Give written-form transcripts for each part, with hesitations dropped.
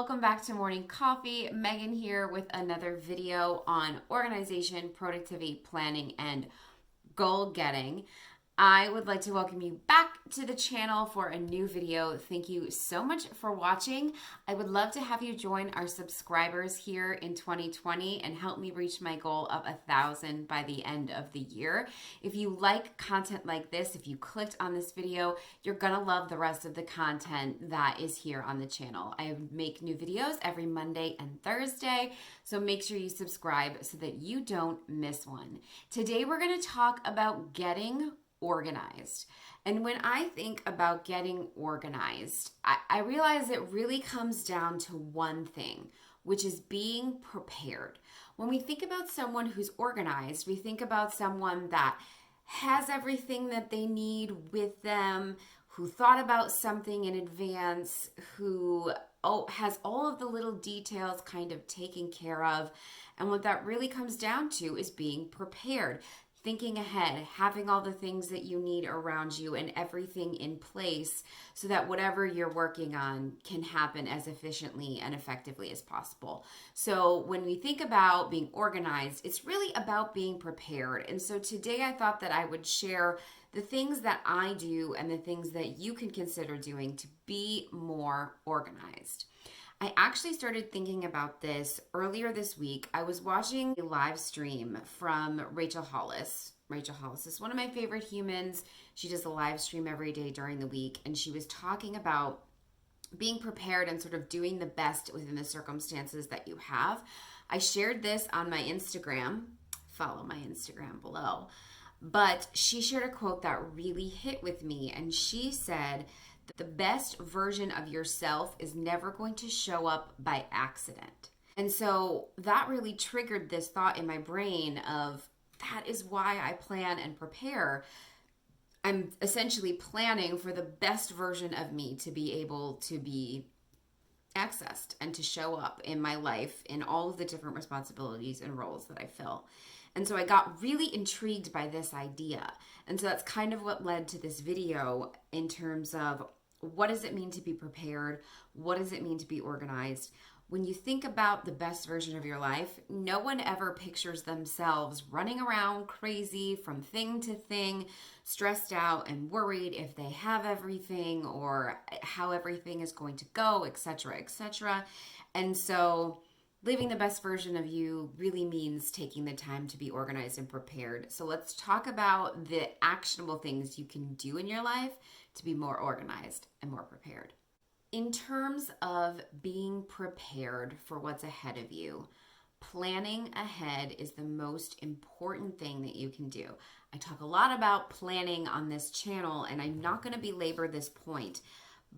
welcome back to Morning Coffee. Megan here with another video on organization, productivity, planning, and goal getting. I would like to welcome you back to the channel for a new video. Thank you so much for watching. I would love to have you join our subscribers here in 2020 and help me reach my goal of 1,000 by the end of the year. If you like content like this, if you clicked on this video, you're gonna love the rest of the content that is here on the channel. I make new videos every Monday and Thursday, so make sure you subscribe so that you don't miss one. Today we're gonna talk about getting organized. And when I think about getting organized, I realize it really comes down to one thing, which is being prepared. When we think about someone who's organized, we think about someone that has everything that they need with them, who thought about something in advance, who has all of the little details kind of taken care of. And what that really comes down to is being prepared. Thinking ahead, having all the things that you need around you and everything in place so that whatever you're working on can happen as efficiently and effectively as possible. So when we think about being organized, it's really about being prepared. And so today I thought that I would share the things that I do and the things that you can consider doing to be more organized. I actually started thinking about this earlier this week. I was watching a live stream from Rachel Hollis. Rachel Hollis is one of my favorite humans. She does a live stream every day during the week, and she was talking about being prepared and sort of doing the best within the circumstances that you have. I shared this on my Instagram. Follow my Instagram below. But she shared a quote that really hit with me, and she said, the best version of yourself is never going to show up by accident. And so that really triggered this thought in my brain of that is why I plan and prepare. I'm essentially planning for the best version of me to be able to be accessed and to show up in my life in all of the different responsibilities and roles that I fill. And so I got really intrigued by this idea. And so that's kind of what led to this video in terms of what does it mean to be prepared? What does it mean to be organized? When you think about the best version of your life, no one ever pictures themselves running around crazy from thing to thing, stressed out and worried if they have everything or how everything is going to go, etc., etc. And so living the best version of you really means taking the time to be organized and prepared. So let's talk about the actionable things you can do in your life to be more organized and more prepared. In terms of being prepared for what's ahead of you, planning ahead is the most important thing that you can do. I talk a lot about planning on this channel, and I'm not going to belabor this point.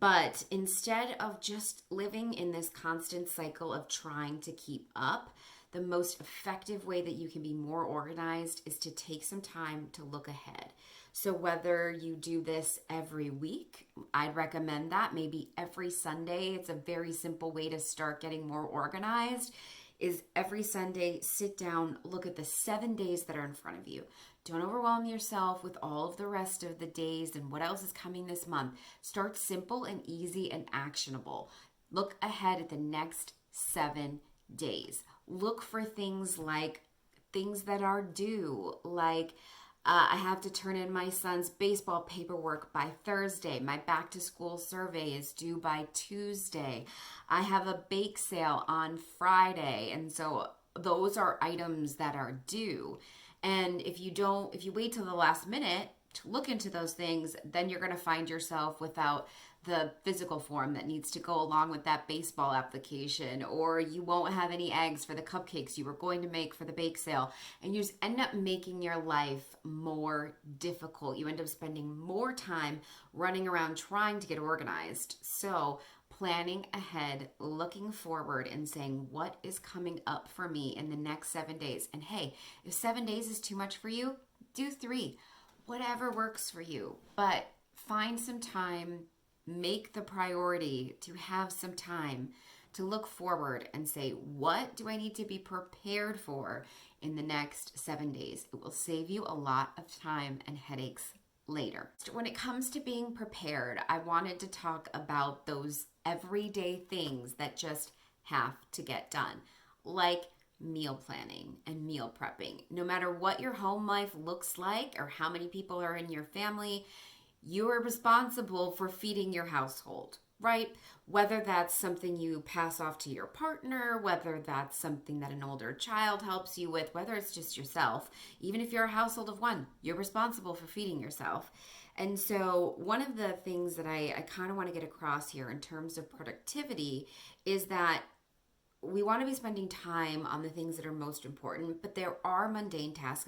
But instead of just living in this constant cycle of trying to keep up, the most effective way that you can be more organized is to take some time to look ahead. So whether you do this every week, I'd recommend that. Maybe every Sunday. It's a very simple way to start getting more organized. Is every Sunday, sit down, look at the 7 days that are in front of you. Don't overwhelm yourself with all of the rest of the days and what else is coming this month. Start simple and easy and actionable. Look ahead at the next 7 days. Look for things like things that are due, like I have to turn in my son's baseball paperwork by Thursday. My back to school survey is due by Tuesday. I have a bake sale on Friday. And so those are items that are due. And if you wait till the last minute to look into those things, then you're going to find yourself without the physical form that needs to go along with that baseball application, or you won't have any eggs for the cupcakes you were going to make for the bake sale, and you just end up making your life more difficult. You end up spending more time running around trying to get organized. So planning ahead, looking forward, and saying what is coming up for me in the next 7 days. And hey, if 7 days is too much for you, do 3. Whatever works for you. But find some time, make the priority to have some time to look forward and say, what do I need to be prepared for in the next 7 days? It will save you a lot of time and headaches later. When it comes to being prepared, I wanted to talk about those everyday things that just have to get done, like meal planning and meal prepping. No matter what your home life looks like or how many people are in your family, you are responsible for feeding your household, right? Whether that's something you pass off to your partner, whether that's something that an older child helps you with, whether it's just yourself, even if you're a household of one, you're responsible for feeding yourself. And so, one of the things that I kind of want to get across here in terms of productivity is that we want to be spending time on the things that are most important, but there are mundane tasks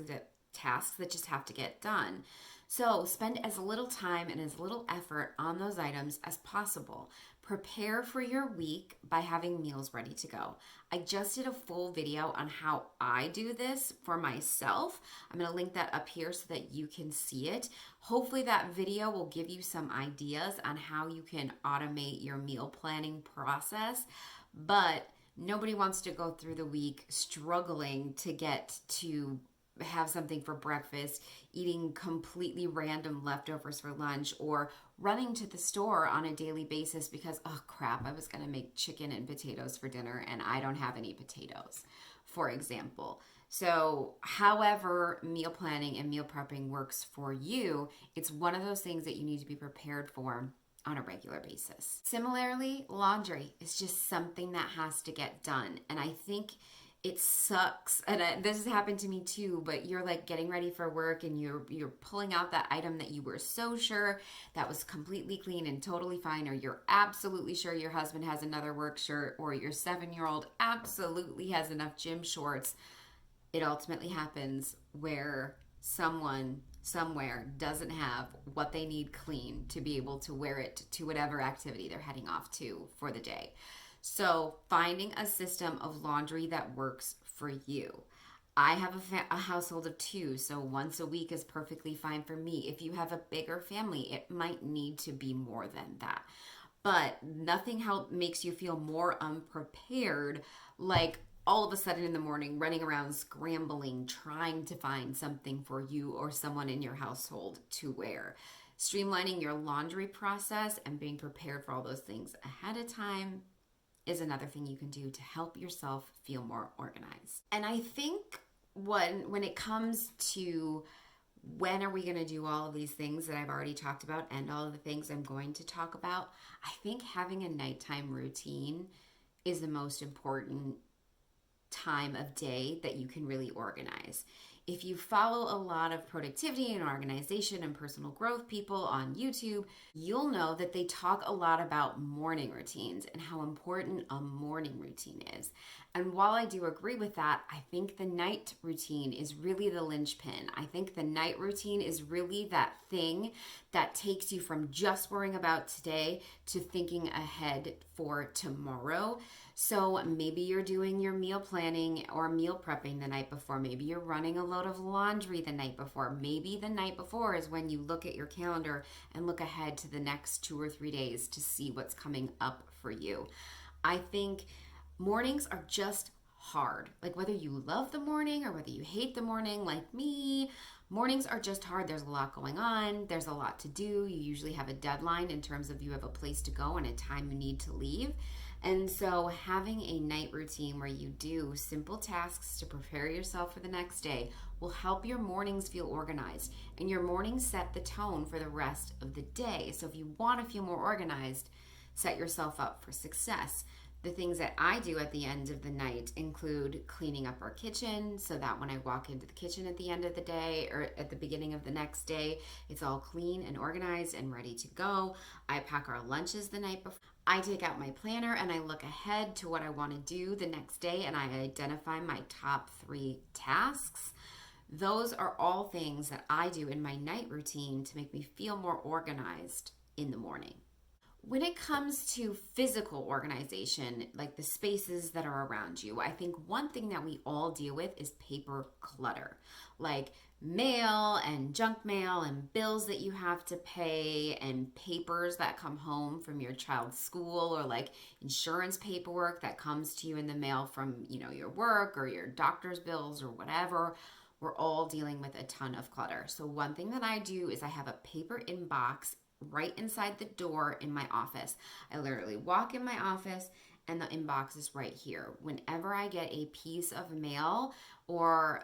that just have to get done. So spend as little time and as little effort on those items as possible. Prepare for your week by having meals ready to go. I just did a full video on how I do this for myself. I'm going to link that up here so that you can see it. Hopefully that video will give you some ideas on how you can automate your meal planning process. But nobody wants to go through the week struggling to get to have something for breakfast, eating completely random leftovers for lunch, or running to the store on a daily basis because, oh crap, I was going to make chicken and potatoes for dinner and I don't have any potatoes, for example. So, however, meal planning and meal prepping works for you, it's one of those things that you need to be prepared for on a regular basis. Similarly, laundry is just something that has to get done. And I think it sucks, and this has happened to me too, but you're like getting ready for work and you're pulling out that item that you were so sure that was completely clean and totally fine, or you're absolutely sure your husband has another work shirt, or your 7-year-old absolutely has enough gym shorts. It ultimately happens where someone somewhere doesn't have what they need clean to be able to wear it to whatever activity they're heading off to for the day. So finding a system of laundry that works for you. I have a household of 2, so once a week is perfectly fine for me. If you have a bigger family, it might need to be more than that. But nothing makes you feel more unprepared, like all of a sudden in the morning running around scrambling, trying to find something for you or someone in your household to wear. Streamlining your laundry process and being prepared for all those things ahead of time is another thing you can do to help yourself feel more organized. And I think when it comes to when are we going to do all of these things that I've already talked about and all of the things I'm going to talk about, I think having a nighttime routine is the most important time of day that you can really organize. If you follow a lot of productivity and organization and personal growth people on YouTube, you'll know that they talk a lot about morning routines and how important a morning routine is. And while I do agree with that, I think the night routine is really the linchpin. I think the night routine is really that thing that takes you from just worrying about today to thinking ahead for tomorrow. So maybe you're doing your meal planning or meal prepping the night before. Maybe you're running a load of laundry the night before. Maybe the night before is when you look at your calendar and look ahead to the next 2 or 3 days to see what's coming up for you. I think mornings are just hard. Like whether you love the morning or whether you hate the morning, like me, mornings are just hard. There's a lot going on. There's a lot to do. You usually have a deadline in terms of you have a place to go and a time you need to leave. And so having a night routine where you do simple tasks to prepare yourself for the next day will help your mornings feel organized, and your mornings set the tone for the rest of the day. So if you want to feel more organized, set yourself up for success. The things that I do at the end of the night include cleaning up our kitchen so that when I walk into the kitchen at the end of the day or at the beginning of the next day, it's all clean and organized and ready to go. I pack our lunches the night before. I take out my planner and I look ahead to what I want to do the next day, and I identify my top 3 tasks. Those are all things that I do in my night routine to make me feel more organized in the morning. When it comes to physical organization, like the spaces that are around you, I think one thing that we all deal with is paper clutter, like mail and junk mail and bills that you have to pay and papers that come home from your child's school, or like insurance paperwork that comes to you in the mail from, your work or your doctor's bills or whatever. We're all dealing with a ton of clutter. So one thing that I do is I have a paper inbox right inside the door in my office. I literally walk in my office and the inbox is right here. Whenever I get a piece of mail or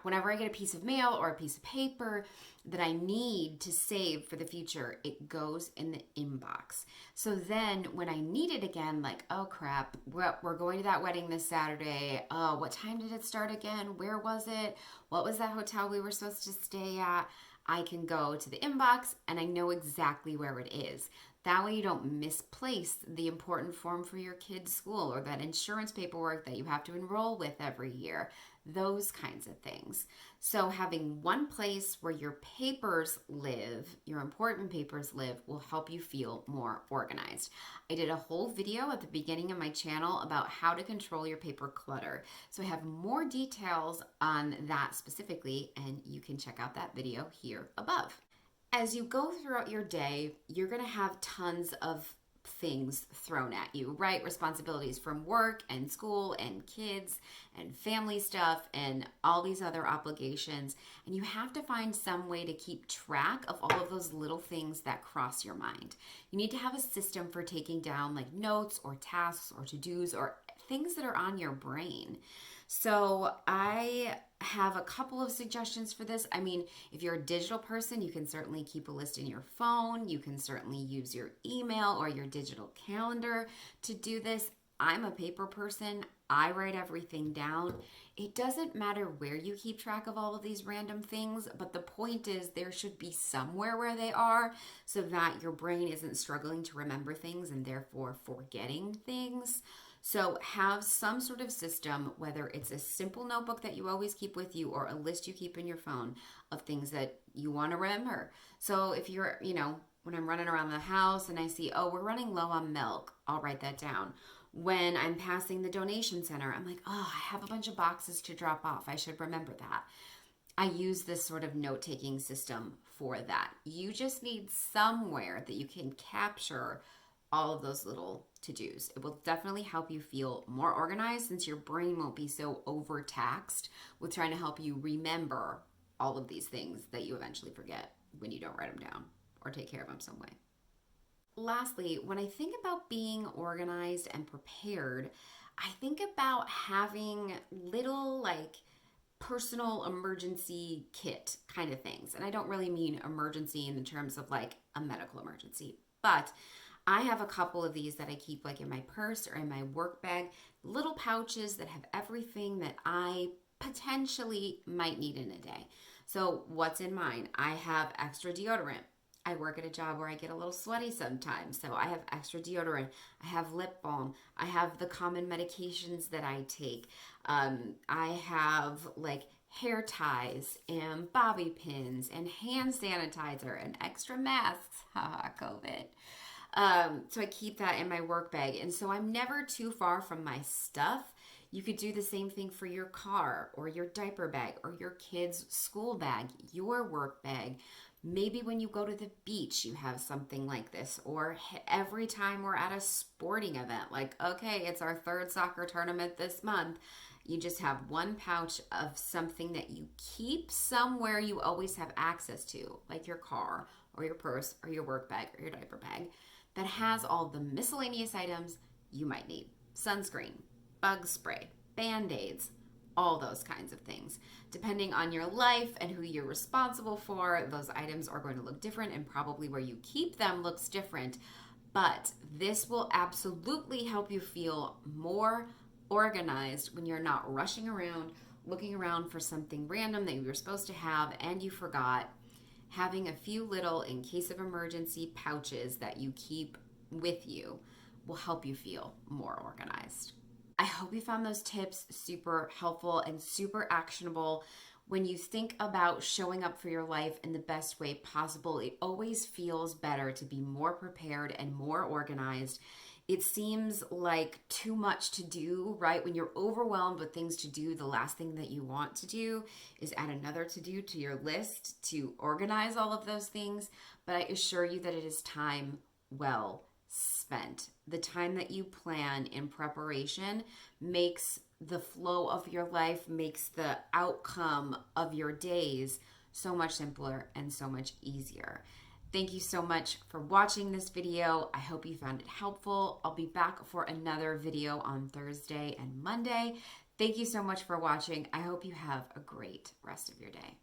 whenever I get a piece of mail or a piece of paper that I need to save for the future, it goes in the inbox. So then when I need it again, like, oh crap, we're going to that wedding this Saturday. Oh, what time did it start again? Where was it? What was that hotel we were supposed to stay at? I can go to the inbox and I know exactly where it is. That way you don't misplace the important form for your kid's school or that insurance paperwork that you have to enroll with every year. Those kinds of things. So having one place where your papers live, your important papers live, will help you feel more organized. I did a whole video at the beginning of my channel about how to control your paper clutter. So I have more details on that specifically, and you can check out that video here above. As you go throughout your day, you're going to have tons of things thrown at you, right? Responsibilities from work and school and kids and family stuff and all these other obligations. And you have to find some way to keep track of all of those little things that cross your mind. You need to have a system for taking down like notes or tasks or to-dos or things that are on your brain. So I have a couple of suggestions for this. I mean, if you're a digital person, you can certainly keep a list in your phone. You can certainly use your email or your digital calendar to do this. I'm a paper person. I write everything down. It doesn't matter where you keep track of all of these random things, but the point is there should be somewhere where they are so that your brain isn't struggling to remember things and therefore forgetting things. So have some sort of system, whether it's a simple notebook that you always keep with you or a list you keep in your phone of things that you want to remember. So if you're, when I'm running around the house and I see, oh, we're running low on milk, I'll write that down. When I'm passing the donation center, I'm like, oh, I have a bunch of boxes to drop off. I should remember that. I use this sort of note-taking system for that. You just need somewhere that you can capture all of those little to-dos. It will definitely help you feel more organized since your brain won't be so overtaxed with trying to help you remember all of these things that you eventually forget when you don't write them down or take care of them some way. Lastly, when I think about being organized and prepared, I think about having little personal emergency kit kind of things. And I don't really mean emergency in the terms of like a medical emergency, but I have a couple of these that I keep like in my purse or in my work bag, little pouches that have everything that I potentially might need in a day. So what's in mine? I have extra deodorant. I work at a job where I get a little sweaty sometimes, so I have extra deodorant. I have lip balm. I have the common medications that I take. I have like hair ties and bobby pins and hand sanitizer and extra masks. Haha, COVID. So I keep that in my work bag. And so I'm never too far from my stuff. You could do the same thing for your car or your diaper bag or your kid's school bag, your work bag. Maybe when you go to the beach, you have something like this. Or every time we're at a sporting event, like, okay, it's our third soccer tournament this month. You just have one pouch of something that you keep somewhere you always have access to, like your car or your purse or your work bag or your diaper bag, that has all the miscellaneous items you might need. Sunscreen, bug spray, Band-Aids, all those kinds of things. Depending on your life and who you're responsible for, those items are going to look different and probably where you keep them looks different. But this will absolutely help you feel more organized when you're not rushing around, looking around for something random that you were supposed to have and you forgot. Having a few little, in case of emergency, pouches that you keep with you will help you feel more organized. I hope you found those tips super helpful and super actionable. When you think about showing up for your life in the best way possible, it always feels better to be more prepared and more organized. It seems like too much to do, right? When you're overwhelmed with things to do, the last thing that you want to do is add another to-do to your list to organize all of those things. But I assure you that it is time well spent. The time that you plan in preparation makes the flow of your life, makes the outcome of your days so much simpler and so much easier. Thank you so much for watching this video. I hope you found it helpful. I'll be back for another video on Thursday and Monday. Thank you so much for watching. I hope you have a great rest of your day.